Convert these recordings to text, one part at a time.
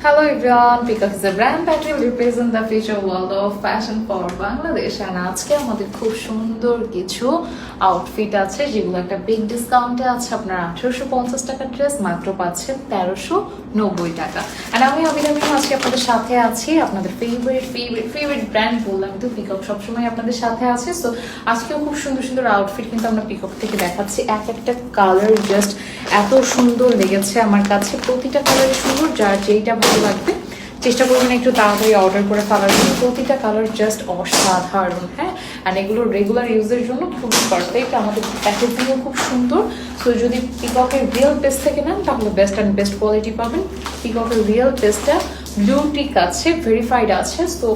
Hello everyone, Peacock is a brand that will represent the future world of fashion for Bangladesh and আজকে আমাদের খুব সুন্দর কিছু outfit আছে যেগুলো একটা বিগ ডিসকাউন্টে আছে। আপনার 1850 টাকার ড্রেস মাত্র পাচ্ছেন 1390 টাকা। আর আমি অবিরামী আজকে আপনাদের সাথে আছি, আপনাদের ফেভারিট ব্র্যান্ড বললাম তো পিকক সবসময় আপনাদের সাথে আছে। সো আজকেও খুব সুন্দর সুন্দর আউটফিট কিন্তু আমরা পিকক থেকে দেখাচ্ছি। এক একটা কালার জাস্ট এত সুন্দর লেগেছে আমার কাছে, প্রতিটা কালার সুন্দর, যার যেইটা ভালো লাগবে চেষ্টা করবেন একটু তাড়াতাড়ি অর্ডার করে ফেলার জন্য। প্রতিটা কালার জাস্ট অসাধারণ, হ্যাঁ। আর এগুলো রেগুলার ইউজের জন্য খুবই পারফেক্ট। আমাদের প্যাকেজিংও খুব সুন্দর। সো যদি পিককের রিয়েল পেজ থেকে নেন তাহলে বেস্ট অ্যান্ড বেস্ট কোয়ালিটি পাবেন। পিককের রিয়েল পেজটা ব্লু টিক আছে, ভেরিফাইড আছে। সো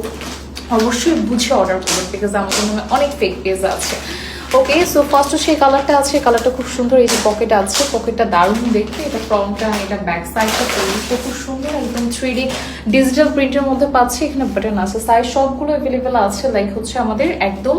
অবশ্যই বুঝে অর্ডার করবেন, বিকজ আমাদের মনে হয় অনেক ফেক পেজ আছে। ওকে, সো ফার্স্ট সেই কালারটা আছে, কালারটা খুব সুন্দর। এই যে পকেট আছে, পকেটটা দারুণ দেখতে। এটা ফ্রন্টটা, এটা ব্যাক সাইডটা পরিষ্কার খুব সুন্দর, একদম 3D ডিজিটাল প্রিন্টের মধ্যে পাচ্ছি। এখানে বাটন আছে, সাইজ সবগুলো অ্যাভেলেবেল আছে। লাইক হচ্ছে আমাদের একদম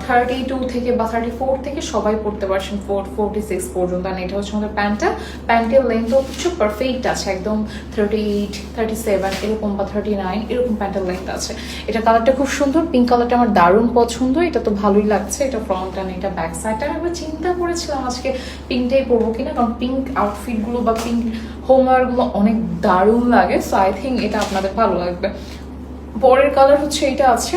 32 থেকে বা 34 থেকে সবাই পড়তে পারছেন 46 পর্যন্ত। আর এটা হচ্ছে আমাদের প্যান্টটা, প্যান্টের লেন্থও কিছু পারফেক্ট আছে, একদম 38, 37 এরকম বা 39 এরকম প্যান্টের লেন্থ আছে। এটা কালারটা খুব সুন্দর, পিঙ্ক কালারটা আমার দারুণ পছন্দ। এটা তো ভালোই লাগছে। এটা ফ্রন্ট আর এটা ব্যাক সাইডটা। আমি চিন্তা করেছিলাম আজকে পিঙ্কটাই পরবো কিনা, কারণ পিঙ্ক আউটফিটগুলো বা পিঙ্ক হোমওয়ারগুলো অনেক দারুণ লাগে। সো আই থিঙ্ক এটা আপনাদের ভালো লাগবে। পরের কালার হচ্ছে এটা আছে,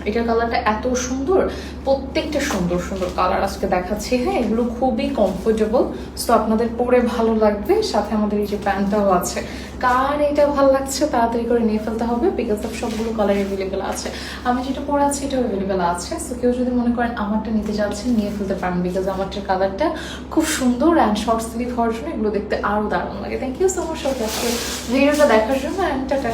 এটার কালারটা এত সুন্দর, প্রত্যেকটা সুন্দর সুন্দর কালার আজকে দেখাচ্ছি। হ্যাঁ, এগুলো খুবই কমফোর্টেবল, সো আপনাদের পরে ভালো লাগবে। সাথে আমাদের এই যে প্যান্টটাও আছে। কার এটা ভালো লাগছে তাড়াতাড়ি করে নিয়ে ফেলতে হবে, বিকজ অফ সবগুলো কালার অ্যাভেলেবেল আছে। আমি যেটা পরে আছি এটাও অ্যাভেলেবেল আছে। সো কেউ যদি মনে করেন আমারটা নিতে যাচ্ছেন নিয়ে ফেলতে পারেন, বিকজ আমারটার কালারটা খুব সুন্দর অ্যান্ড শর্ট স্লিভ হওয়ার জন্য এগুলো দেখতে আরও দারুণ লাগে। থ্যাংক ইউ সো মাচ আজকে ভিডিওটা দেখার জন্য, অ্যান্ড টাটা।